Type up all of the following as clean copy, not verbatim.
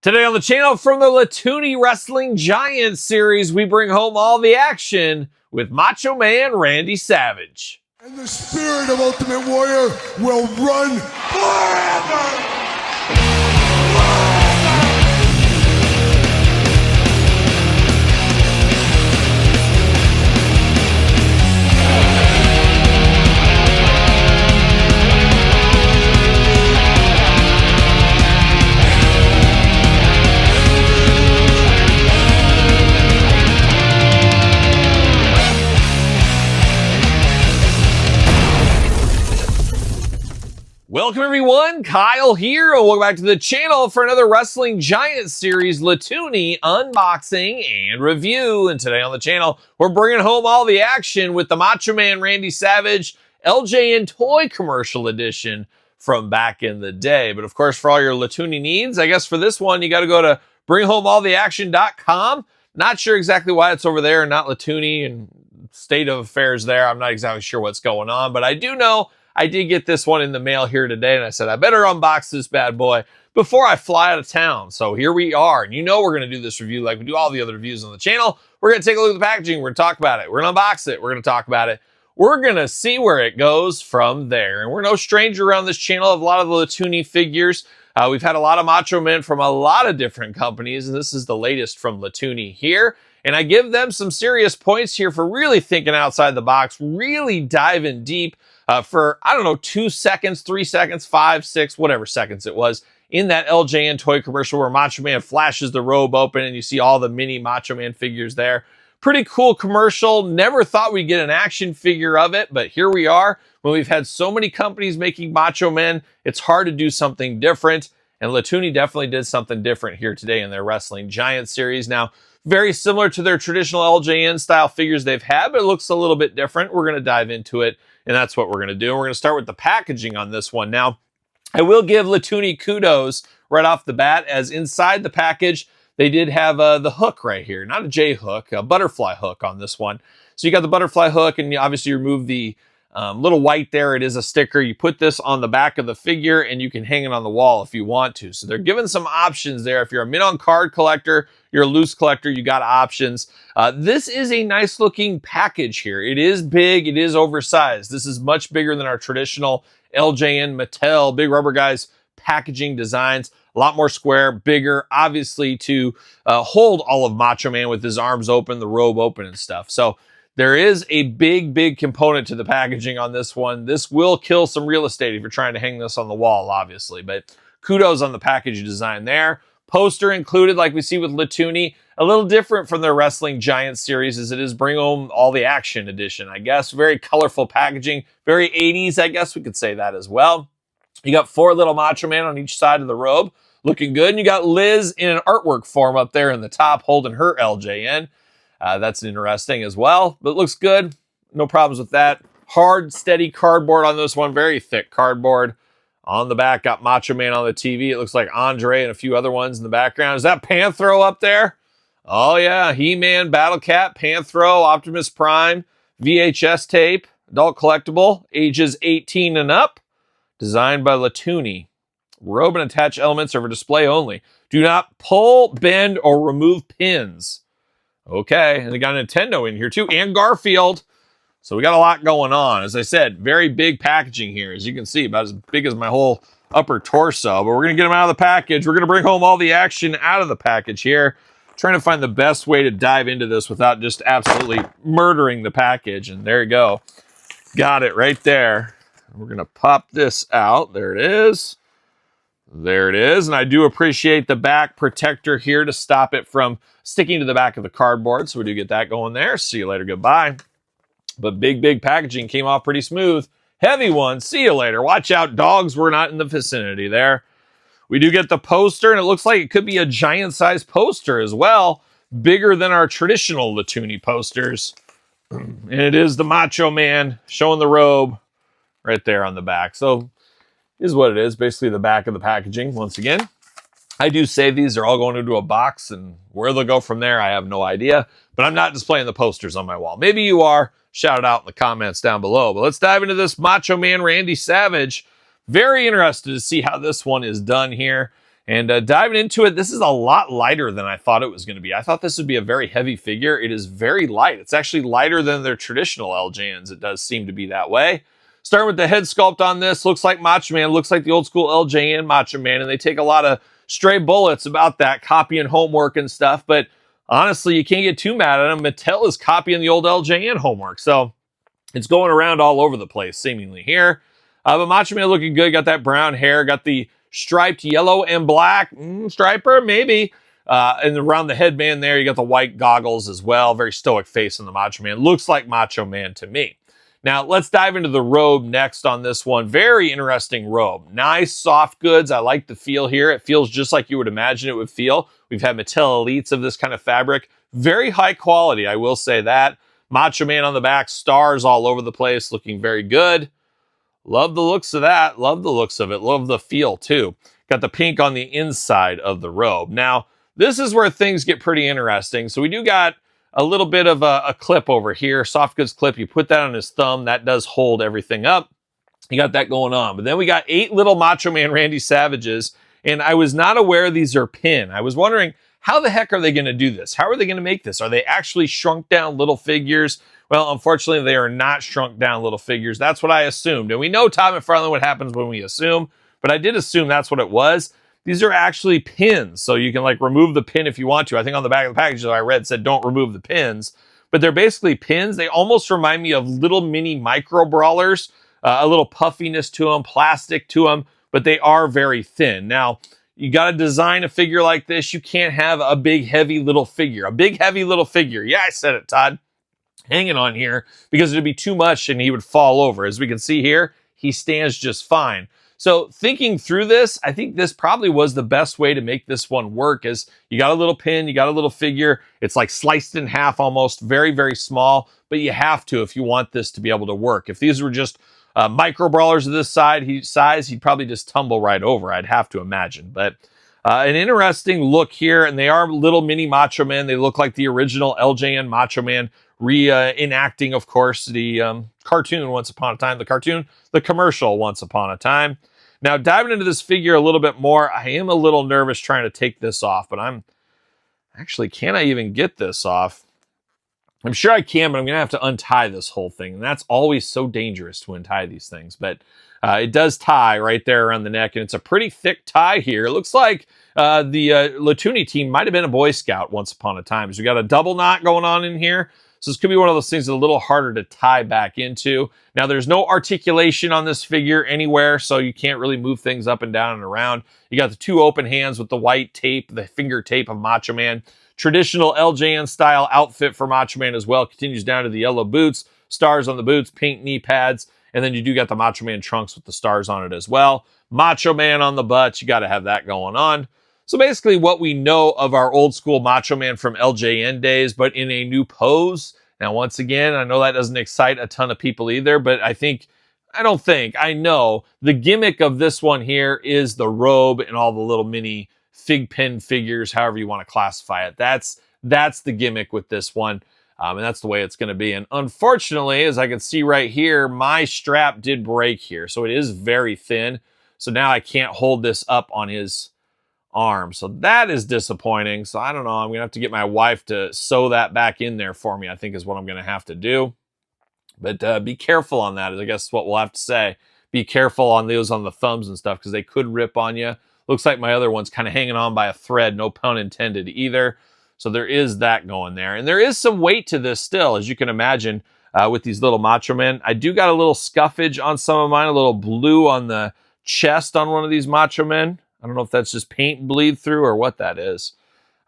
Today on the channel, from the Latoonie Wrestling Giants series, we bring home all the action with Macho Man Randy Savage. And the spirit of Ultimate Warrior will run forever! Welcome everyone, Kyle here, and welcome back to the channel for another Wrestling Giants series, Latoonie unboxing and review. And today on the channel, we're bringing home all the action with the Macho Man Randy Savage LJN toy commercial edition from back in the day. But of course, for all your Latoonie needs, I guess for this one, you got to go to bringhomealltheaction.com. Not sure exactly why it's over there and not Latoonie and state of affairs there. I'm not exactly sure what's going on, but I do know I did get this one in the mail here today, and I said, I better unbox this bad boy before I fly out of town. So here we are, and you know we're going to do this review like we do all the other reviews on the channel. We're going to take a look at the packaging. We're going to talk about it. We're going to unbox it. We're going to talk about it. We're going to see where it goes from there. And we're no stranger around this channel of a lot of the Latoonie figures. We've had a lot of Macho Men from a lot of different companies, and this is the latest from Latoonie here. And I give them some serious points here for really thinking outside the box, really diving deep for, I don't know, 2 seconds, 3 seconds, 5, 6, whatever seconds it was, in that LJN toy commercial where Macho Man flashes the robe open and you see all the mini Macho Man figures there. Pretty cool commercial. Never thought we'd get an action figure of it, but here we are. When we've had so many companies making Macho Men, it's hard to do something different. And Latoonie definitely did something different here today in their Wrestling Giants series. Now, very similar to their traditional LJN style figures they've had, but it looks a little bit different. We're going to dive into it, and that's what we're going to do. We're going to start with the packaging on this one. Now, I will give Latoonie kudos right off the bat, as inside the package, they did have the hook right here. Not a J hook, a butterfly hook on this one. So you got the butterfly hook, and you obviously remove the little white there. It is a sticker. You put this on the back of the figure, and you can hang it on the wall if you want to. So they're giving some options there. If you're a mint-on card collector, you're a loose collector, you got options. This is a nice looking package here. It is big, it is oversized. This is much bigger than our traditional LJN Mattel Big Rubber Guys packaging designs. A lot more square, bigger, obviously to hold all of Macho Man with his arms open, the robe open and stuff. So there is a big component to the packaging on this one. This will kill some real estate if you're trying to hang this on the wall, obviously, but kudos on the package design there. Poster included, like we see with Latoonie, a little different from their Wrestling Giants series, as it is Bring Home All the Action edition, I guess. Very colorful packaging, very 80s, I guess we could say that as well. You got 4 little Macho Man on each side of the robe, looking good. And you got Liz in an artwork form up there in the top, holding her LJN. That's interesting as well, but it looks good. No problems with that. Hard, steady cardboard on this one, very thick cardboard. On the back, got Macho Man on the TV. It looks like Andre and a few other ones in the background. Is that Panthro up there? Oh, yeah. He-Man, Battle Cat, Panthro, Optimus Prime, VHS tape, adult collectible, ages 18 and up. Designed by Latoonie. Robe and attached elements are for display only. Do not pull, bend, or remove pins. Okay. And they got Nintendo in here, too, and Garfield. So we got a lot going on. As I said, very big packaging here. As you can see, about as big as my whole upper torso. But we're going to get them out of the package. We're going to bring home all the action out of the package here. Trying to find the best way to dive into this without just absolutely murdering the package. And there you go. Got it right there. We're going to pop this out. There it is. There it is. And I do appreciate the back protector here to stop it from sticking to the back of the cardboard. So we do get that going there. See you later. Goodbye. But big packaging came off pretty smooth. Heavy one. See you later. Watch out. Dogs were not in the vicinity there. We do get the poster, and it looks like it could be a giant-sized poster as well. Bigger than our traditional Latoonie posters. And it is the Macho Man showing the robe right there on the back. So, is what it is. Basically the back of the packaging, once again. I do say these are all going into a box, and where they'll go from there, I have no idea. But I'm not displaying the posters on my wall. Maybe you are. Shout it out in the comments down below. But let's dive into this Macho Man Randy Savage. Very interested to see how this one is done here. And diving into it, this is a lot lighter than I thought it was going to be. I thought this would be a very heavy figure. It is very light. It's actually lighter than their traditional LJNs. It does seem to be that way. Starting with the head sculpt on this, looks like Macho Man, looks like the old school LJN Macho Man, and they take a lot of stray bullets about that, copying homework and stuff, but honestly, you can't get too mad at them. Mattel is copying the old LJN homework, so it's going around all over the place, seemingly here. But Macho Man looking good, got that brown hair, got the striped yellow and black striper, maybe. And around the headband there, you got the white goggles as well. Very stoic face on the Macho Man. Looks like Macho Man to me. Now, let's dive into the robe next on this one. Very interesting robe. Nice, soft goods. I like the feel here. It feels just like you would imagine it would feel. We've had Mattel Elites of this kind of fabric. Very high quality, I will say that. Macho Man on the back, stars all over the place, looking very good. Love the looks of that. Love the looks of it. Love the feel, too. Got the pink on the inside of the robe. Now, this is where things get pretty interesting. So we do got a little bit of a clip over here, soft goods clip. You put that on his thumb. That does hold everything up. You got that going on. But then we got 8 little Macho Man Randy Savages, and I was not aware these are pin. I was wondering, how the heck are they going to do this? How are they going to make this? Are they actually shrunk down little figures? Well, unfortunately, they are not shrunk down little figures. That's what I assumed. And we know, Todd McFarlane, what happens when we assume, but I did assume that's what it was. These are actually pins, so you can like remove the pin if you want to. I think on the back of the package that I read said don't remove the pins, but they're basically pins. They almost remind me of little mini micro brawlers, a little puffiness to them, plastic to them, but they are very thin. Now, you got to design a figure like this. You can't have a big, heavy little figure. A big, heavy little figure. Yeah, I said it, Todd. Hanging on here because it'd be too much and he would fall over. As we can see here, he stands just fine. So thinking through this, I think this probably was the best way to make this one work is you got a little pin, you got a little figure. It's like sliced in half almost, very, very small, but you have to if you want this to be able to work. If these were just micro brawlers of this size, he'd probably just tumble right over, I'd have to imagine. But an interesting look here, and they are little mini Macho Men. They look like the original LJN Macho Man, reenacting, of course, the cartoon Once Upon a Time, the commercial Once Upon a Time. Now, diving into this figure a little bit more, I am a little nervous trying to take this off, but can I even get this off? I'm sure I can, but I'm going to have to untie this whole thing, and that's always so dangerous to untie these things, but it does tie right there around the neck, and it's a pretty thick tie here. It looks like the Latoonie team might have been a Boy Scout once upon a time. So we got a double knot going on in here. So this could be one of those things that's a little harder to tie back into. Now, there's no articulation on this figure anywhere, so you can't really move things up and down and around. You got the 2 open hands with the white tape, the finger tape of Macho Man. Traditional LJN style outfit for Macho Man as well. Continues down to the yellow boots, stars on the boots, pink knee pads, and then you do got the Macho Man trunks with the stars on it as well. Macho Man on the butt, you got to have that going on. So basically what we know of our old school Macho Man from LJN days, but in a new pose. Now, once again, I know that doesn't excite a ton of people either, but I know the gimmick of this one here is the robe and all the little mini fig pin figures, however you want to classify it. That's the gimmick with this one. And that's the way it's going to be. And unfortunately, as I can see right here, my strap did break here. So it is very thin. So now I can't hold this up on his arm. So that is disappointing. So I don't know. I'm going to have to get my wife to sew that back in there for me, I think is what I'm going to have to do. But be careful on that, is I guess what we'll have to say. Be careful on those on the thumbs and stuff because they could rip on you. Looks like my other one's kind of hanging on by a thread. No pun intended either. So there is that going there. And there is some weight to this still, as you can imagine, with these little Macho Men. I do got a little scuffage on some of mine, a little blue on the chest on one of these Macho Men. I don't know if that's just paint bleed through or what that is.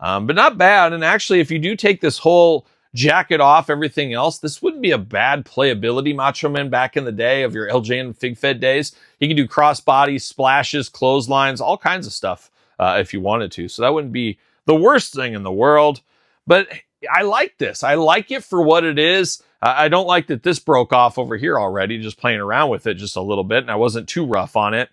But not bad. And actually, if you do take this whole jacket off, everything else, this wouldn't be a bad playability Macho Man back in the day of your LJN Fig Fed days. You can do crossbodies, splashes, clotheslines, all kinds of stuff if you wanted to. So that wouldn't be the worst thing in the world. But I like this. I like it for what it is. I don't like that this broke off over here already, just playing around with it just a little bit, and I wasn't too rough on it.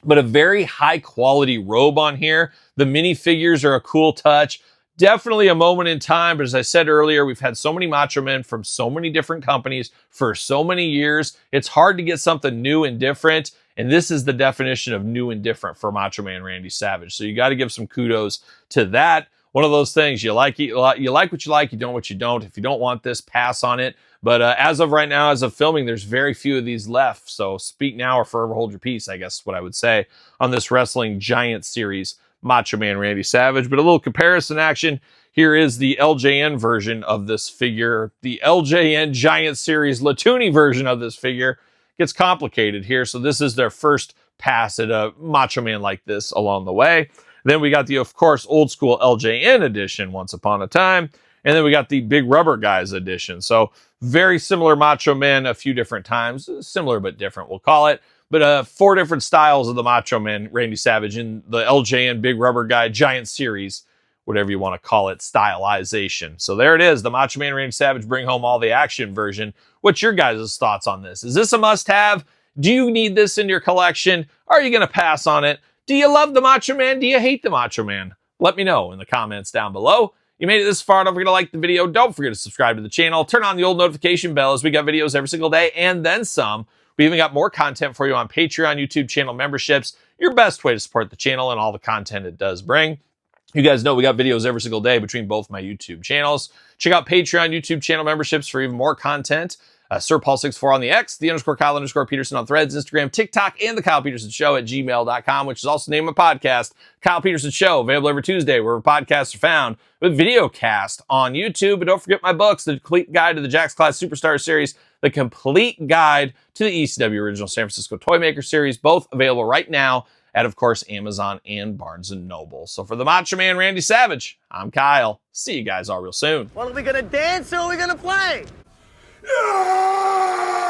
But a very high quality robe on here. The minifigures are a cool touch. Definitely a moment in time, but as I said earlier, we've had so many Macho Men from so many different companies for so many years. It's hard to get something new and different, And this is the definition of new and different for Macho Man Randy Savage. So you got to give some kudos to that. One of those things, you like it, you like what you like, you don't what you don't. If you don't want this, pass on it. But as of right now, as of filming, there's very few of these left. So speak now or forever hold your peace, I guess is what I would say on this Wrestling Giant series, Macho Man Randy Savage. But a little comparison action. Here is the LJN version of this figure. The LJN Giant Series Latoonie version of this figure gets complicated here. So this is their first pass at a Macho Man like this along the way. Then we got the, of course, old school LJN edition, Once Upon a Time. And then we got the Big Rubber Guys edition. So very similar Macho Man a few different times. Similar but different, we'll call it. But 4 different styles of the Macho Man Randy Savage in the LJN Big Rubber Guy Giant Series, whatever you want to call it, stylization. So there it is, the Macho Man Randy Savage Bring Home All the Action version. What's your guys' thoughts on this? Is this a must-have? Do you need this in your collection? Are you going to pass on it? Do you love the Macho Man? Do you hate the Macho Man? Let me know in the comments down below. You made it this far, don't forget to like the video. Don't forget to subscribe to the channel. Turn on the old notification bell as we got videos every single day and then some. We even got more content for you on Patreon, YouTube channel memberships. Your best way to support the channel and all the content it does bring. You guys know we got videos every single day between both my YouTube channels. Check out Patreon, YouTube channel memberships for even more content. SirPaul64 on the X, _Kyle_Peterson on Threads, Instagram, TikTok, and TheKylePetersonShow at gmail.com, which is also the name of my podcast, Kyle Peterson Show, available every Tuesday, where podcasts are found, with video cast on YouTube. But don't forget my books, The Complete Guide to the Jakks Class Superstar Series, The Complete Guide to the ECW Original San Francisco Toymaker Series, both available right now at, of course, Amazon and Barnes & Noble. So for the Macho Man Randy Savage, I'm Kyle. See you guys all real soon. Well, are we gonna dance or are we gonna play? Yeah!